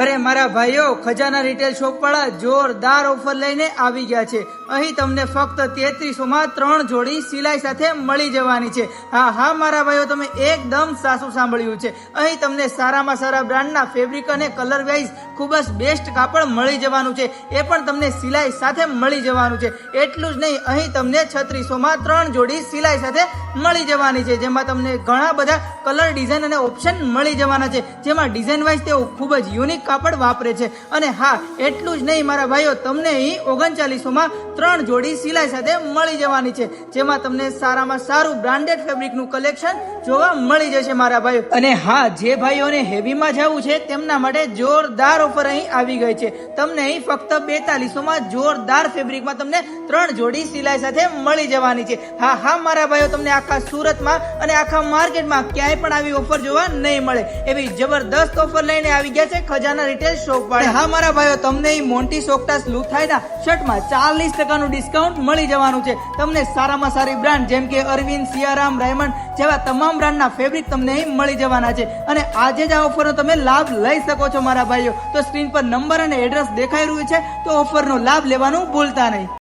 અરે મારા ભાઈઓ, ખજાના રિટેલ શોપ વાળા જોરદાર ઓફર લઈને આવી ગયા છે। અહીં તમને ફક્ત 3300 માં 3 જોડી સિલાઈ સાથે મળી જવાની છે। હા મારા ભાઈઓ, તમે એકદમ સાચું સાંભળ્યું છે। અહીં તમને સારામાં સારા બ્રાન્ડના ફેબ્રિક અને કલર વાઇઝ ખૂબ જ બેસ્ટ કાપડ મળી જવાનું છે, એ પણ તમને સિલાઈ સાથે મળી જવાનું છે। એટલું જ નહીં, અહીં તમને 3600 માં 3 જોડી સિલાઈ સાથે મળી જવાની છે, જેમાં તમને ઘણા બધા કલર, ડિઝાઇન અને ઓપ્શન મળી જવાના છે, જેમાં ડિઝાઇન વાઇઝ તેઓ ખૂબ જ યુનિક કાપડ વાપરે છે। અને હા, એટલું જ નહીં મારા ભાઈઓ, તમને અહીં 3900 માં 3 જોડી સિલાઈ સાથે મળી જવાની છે, જેમાં તમને સારામાં સારું બ્રાન્ડેડ ફેબ્રિકનું કલેક્શન જોવા મળી જશે મારા ભાઈઓ। અને હા, જે ભાઈઓને હેવીમાં જવું છે તેમના માટે જોરદાર ઓફર અહીં આવી ગઈ છે। તમને અહીં ફક્ત 4200 માં જોરદાર ફેબ્રિકમાં તમને 3 જોડી સિલાઈ સાથે મળી જવાની છે। હા મારા ભાઈઓ, તમને આખા સુરતમાં અને આખા માર્કેટમાં ક્યાંય પણ આવી ઓફર જોવા નહીં મળે, એવી જબરદસ્ત ઓફર લઈને આવી ગયા છે ખજાના રિટેલ શોપ વાળા। હા મારા ભાઈઓ, તમને અહીં મોન્ટી સોક્ટાસ લુથાઈના શર્ટમાં 40% ડિસ્કાઉન્ટ મળી જવાનું છે। તમને સારામાં સારી બ્રાન્ડ જેમ કે અરવિંદ, સિયારામ, રાયમંડ જેવા તમામ બ્રાન્ડના ફેબ્રિક તમને અહીં મળી જવાના છે, અને આજે જ આ ઓફરનો તમે લાભ લઈ શકો છો મારા ભાઈઓ। તો સ્ક્રીન પર નંબર અને એડ્રેસ દેખાઈ રહ્યું છે, તો ઓફરનો લાભ લેવાનું ભૂલતા નહીં।